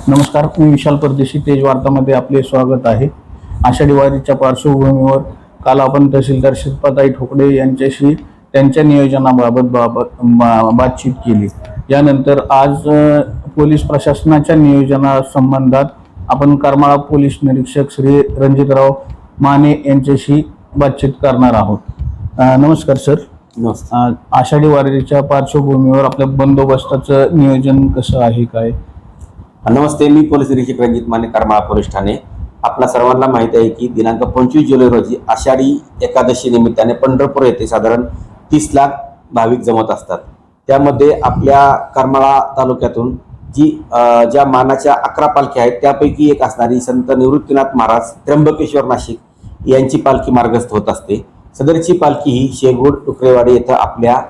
नमस्कार, मी विशाल परदेशी. तेज वार्तामध्ये आपले स्वागत आहे. आषाढी वारीच्या पार्श्वभूमीवर काल आपण तहसीलदार शिल्पाताई ठोकडे यांच्याशी त्यांच्या नियोजनाबाबत बातचीत केली. यानंतर आज पोलीस प्रशासनाच्या नियोजनासंबंधात आपण करमाळा पोलीस निरीक्षक श्री रणजितराव माने यांच्याशी बातचीत करणार आहोत. नमस्कार सर. नमस्कार. आषाढी वारीच्या पार्श्वभूमीवर आपल्या बंदोबस्ताचं नियोजन कसं आहे, काय? नमस्ते, मी पोलीस निरीक्षक रणजित माने, करमाळा पोलीस ठाणे. आपल्या सर्वांना माहिती आहे की दिनांक 25 जुलै रोजी आषाढी एकादशी निमित्ताने पंढरपूर येथे साधारण 30 लाख भाविक जमत असतात. त्यामध्ये आपल्या करमाळा तालुक्यातून ज्या मानाच्या 11 पालख्या आहेत त्यापैकी एक असणारी संत निवृत्तीनाथ महाराज त्र्यंबकेश्वर नाशिक यांची पालखी मार्गस्थ होत असते. सदरची पालखी ही शेगूड टुकरेवाडी येथे आपल्या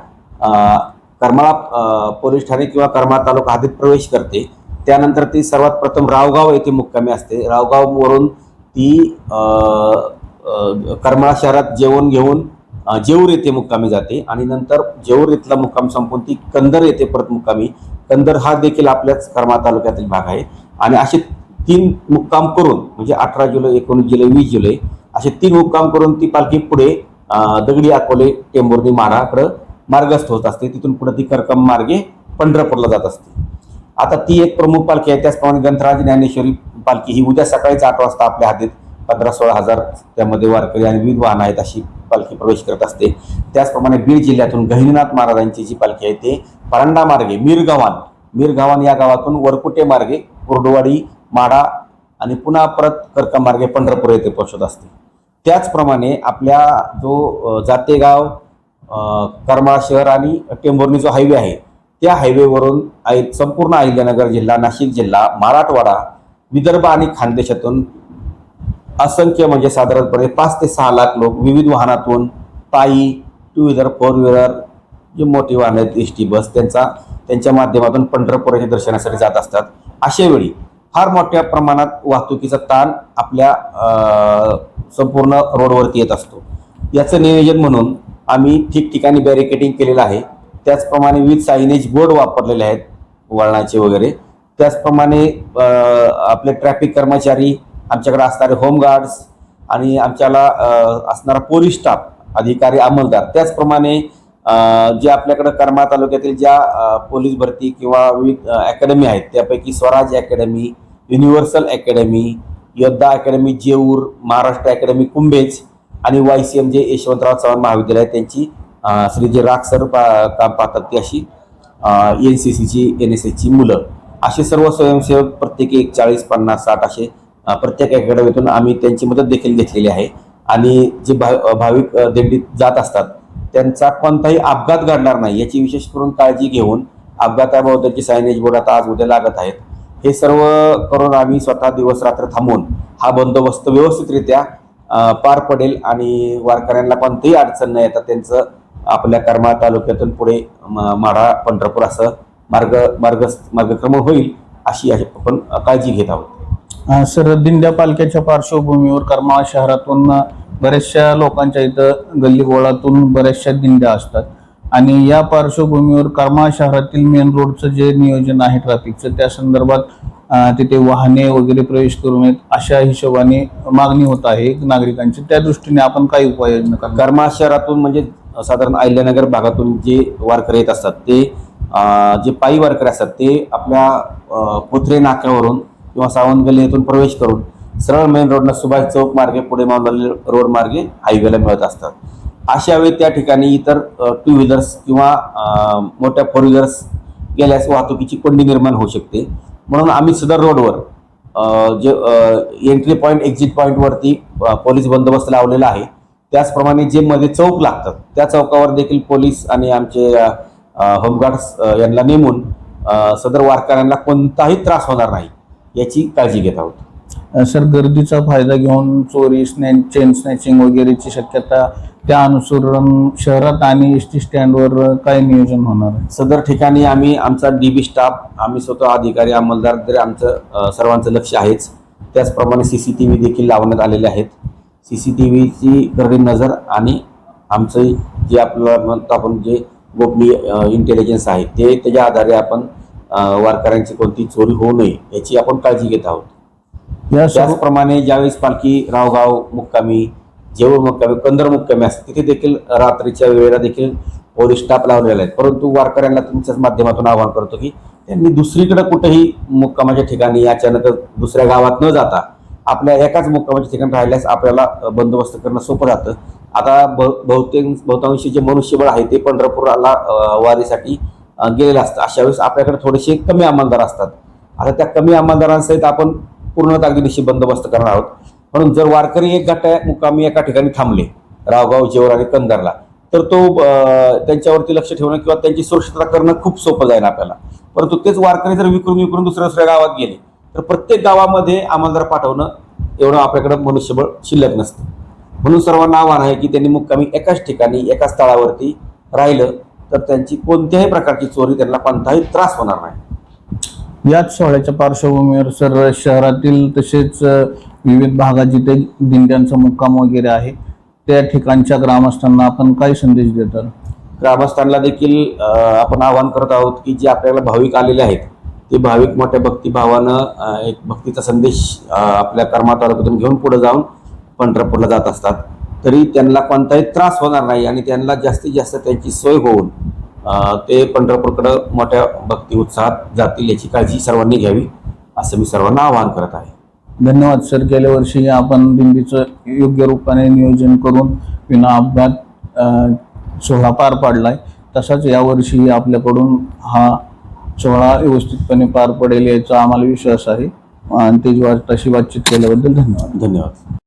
करमाळा पोलीस ठाणे किंवा करमाळा तालुका हद्दीत प्रवेश करते. त्यानंतर ती सर्वात प्रथम रावगाव येथे मुक्कामी असते. रावगाववरून ती करमाळा शहरात जेवण घेऊन जेऊर येथे मुक्कामी जाते आणि नंतर जेऊर इथला मुक्काम संपून ती कंदर येथे परत मुक्कामी. कंदर हा देखील आपल्याच करमाळा तालुक्यातील भाग आहे. आणि असे 3 मुक्काम करून म्हणजे 18 जुलै, 19 जुलै, 20 जुलै असे 3 मुक्काम करून ती पालखी पुढे दगडी, अकोले, टेंभुर्णी, माढाकडे मार्गस्थ होत असते. तिथून पुढे ती करकम मार्गे पंढरपूरला जात असते. आता ती एक प्रमुख पालखी आहे. त्याचप्रमाणे ग्रंथराज ज्ञानेश्वरी पालखी ही उद्या सकाळीच 8 वाजता आपल्या हद्दीत 15-16 हजार त्यामध्ये वारकरी आणि विविध वाहन आहेत अशी पालखी प्रवेश करत असते. त्याचप्रमाणे बीड जिल्ह्यातून गहिनीनाथ महाराजांची जी पालखी आहे ते परांडा मार्गे मिरगावान या गावातून वरकुटे मार्गे कुर्डुवाडी, माढा आणि पुन्हा परत करकम मार्गे पंढरपूर येथे पोहोचत असते. त्याचप्रमाणे आपल्या जो जातेगाव, करमाळा शहर आणि टेंभुर्णी जो हायवे आहे त्या हायवेवरून संपूर्ण अहिल्यानगर जिल्हा, नाशिक जिल्हा, मराठवाडा, विदर्भ आणि खानदेशातून असंख्य म्हणजे साधारणपणे 5 ते 6 लाख लोक विविध वाहनातून पायी, 2 व्हीलर, 4 व्हीलर, जी मोठी वाहनं आहेत, एसटी बस, त्यांच्या माध्यमातून पंढरपुराच्या दर्शनासाठी जात असतात. अशा वेळी फार मोठ्या प्रमाणात वाहतुकीचा ताण आपल्या संपूर्ण रोडवरती येत असतो. याचं नियोजन म्हणून आम्ही ठिकठिकाणी बॅरिकेडिंग केलेलं आहे. त्याचप्रमाणे विविध सायनेज बोर्ड वापरलेले आहेत वळणाचे वगैरे. त्याचप्रमाणे आपले ट्रॅफिक कर्मचारी, आमच्याकडे असणारे होमगार्ड्स आणि आमच्याला असणारा पोलीस स्टाफ, अधिकारी, अंमलदार, त्याचप्रमाणे जे आपल्याकडे करमाळा तालुक्यातील ज्या पोलीस भरती किंवा विविध अकॅडमी आहेत त्यापैकी स्वराज अकॅडमी, युनिव्हर्सल अकॅडमी, योद्धा अकॅडमी जेऊर, महाराष्ट्र अकॅडमी कुंभेज आणि YCM जे यशवंतराव चव्हाण महाविद्यालय त्यांची श्री जे राख सर काम पाहतात ती अशी NCCची, NSSची मुलं, असे सर्व स्वयंसेवक प्रत्येकी 40, 50, 60 असे प्रत्येक अकॅडमीतून आम्ही त्यांची मदत देखील घेतलेली आहे. आणि जे भाविक दिंडीत जात असतात त्यांचा कोणताही अपघात घडणार नाही याची विशेष करून काळजी घेऊन अपघाताबद्दलची सायनेज बोर्ड आता आज उद्या लागत आहेत. हे सर्व करून आम्ही स्वतः दिवस रात्र थांबून हा बंदोबस्त व्यवस्थितरित्या पार पडेल आणि वारकऱ्यांना कोणतीही अडचण न येता त्यांचं आपल्या करमाळा तालुक्यातून पुढे माढा, पंढरपूर असं मार्गक्रमण होईल अशी आपण काळजी घेत आहोत. सर, दिंड्या पालख्याच्या पार्श्वभूमीवर करमाळा शहरातून बऱ्याचशा लोकांच्या इथं गल्लीगोळातून बऱ्याचशा दिंड्या असतात आणि या पार्श्वभूमीवर करमाळा शहरातील मेन रोडचं जे नियोजन आहे ट्रॅफिकचं त्या संदर्भात तिथे वाहने वगैरे प्रवेश करू नयेत अशा हिशोबाने मागणी होत आहे नागरिकांची. त्या दृष्टीने आपण काय उपाययोजना करणार? करमाळा शहरातून म्हणजे साधारण अहिल्यानगर भागातून जे वारकरी येत असतात ते जे पायी वारकरी असतात ते आपल्या कोथरे नाक्यावरून किंवा सावंत गल्ली येथून प्रवेश करून सरळ मेन रोडनं सुभाष चौक मार्गे पुढे मावळी रोड मार्गे हायवेला मिळत असतात. अशा वेळी त्या ठिकाणी इतर 2 व्हीलर्स किंवा मोठ्या 4 व्हीलर्स गेल्यास वाहतुकीची कोंडी निर्माण होऊ शकते. म्हणून आम्ही सदर रोडवर जे एंट्री पॉईंट, एक्झिट पॉईंटवरती पोलीस बंदोबस्त लावलेला आहे. त्याचप्रमाणे जे मध्ये चौक लागतात त्या चौकावर देखील पोलीस आणि आमचे होमगार्ड्स यांना नेमून सदर वारकऱ्यांना कोणताही त्रास होणार नाही याची काळजी घेत आहोत. सर, गर्दीचा फायदा घेऊन चोरी, चेन स्नॅचिंग वगैरेची शक्यता त्या अनुसरून शहरात आणि एसटी स्टँडवर काय नियोजन होणार आहे? सदर ठिकाणी आम्ही आमचा DB स्टाफ, आम्ही स्वतः अधिकारी, अंमलदार तरी आमचं सर्वांचं लक्ष आहेच. त्याचप्रमाणे CCTV देखील लावण्यात आलेले आहेत. CCTVची गर्दी नजर आणि आमचं जे आपलं म्हणतो आपण जे गोपनीय इंटेलिजन्स आहे ते त्याच्या आधारे आपण वारकऱ्यांची कोणती चोरी होऊ नये याची आपण काळजी घेत आहोत. या सर्व त्याचप्रमाणे ज्यावेळेस पालखी रावगाव मुक्कामी, जेऊर मुक्कामी, कंदर मुक्कामी असते तिथे देखील रात्रीच्या वेळेला देखील पोलीस स्टाफ लावलेला आहे. परंतु वारकऱ्यांना तुमच्याच माध्यमातून आवाहन करतो की त्यांनी दुसरीकडे कुठेही मुक्कामाच्या ठिकाणी अचानक दुसऱ्या गावात न जाता आपल्या एकाच मुक्कामाच्या ठिकाणी राहिल्यास आपल्याला बंदोबस्त करणं सोपं जातं. आता बहुतांशी जे मनुष्यबळ आहे ते पंढरपूरला वारीसाठी गेलेलं असतं. अशा वेळेस आपल्याकडे थोडेसे कमी अंमलदार असतात. आता त्या कमी अंमलदारांसहित आपण पूर्ण ताकदीनिशी बंदोबस्त करणार आहोत. म्हणून जर वारकरी एक गट मुक्कामी एका ठिकाणी थांबले रावगाव, जेऊर आणि कंधारला, तर तो त्यांच्यावरती लक्ष ठेवणं किंवा त्यांची सुरक्षितता करणं खूप सोपं जाईल आपल्याला. परंतु तेच वारकरी जर विकरून दुसऱ्या गावात गेले तर प्रत्येक गावामध्ये अंमलदार पाठवणं एवढं आपल्याकडे मनुष्यबळ शिल्लक नसतं. म्हणून सर्वांना आव्हान आहे की त्यांनी मुक्कामी एकाच ठिकाणी एकाच स्थळावरती राहिलं तर त्यांची कोणत्याही प्रकारची चोरी, त्यांना कोणताही त्रास होणार नाही. याच सोहळ्याच्या पार्श्वभूमीवर सर शहरातील तसेच विविध भागात जिथे दिंड्यांचा मुक्काम वगैरे आहे त्या ठिकाणच्या ग्रामस्थांना आपण काय संदेश देतात? ग्रामस्थांना देखील आपण आवाहन करत आहोत की जे आपल्याला भाविक आलेले आहेत ते भाविक मोठ्या भक्तिभावानं एक भक्तीचा संदेश आपल्या कर्मा तालुक्यातून घेऊन पुढे जाऊन पंढरपूरला जात असतात. तरी त्यांना कोणताही त्रास होणार नाही आणि त्यांना जास्तीत जास्त त्यांची सोय होऊन ते पंढरपूरकडे मोठ्या भक्ती उत्साहात जातील याची काळजी सर्वांनी घ्यावी असं मी सर्वांना आवाहन करत आहे. धन्यवाद सर. गेल्या वर्षी आपण दिंडीचं योग्य रूपाने नियोजन करून विना अपघात सोहळा पार पाडलाय. तसाच यावर्षी आपल्याकडून हा सोहळा व्यवस्थितपणे पार पडेल याचा आम्हाला विश्वास आहे. आणि तशी बातचीत केल्याबद्दल धन्यवाद. धन्यवाद.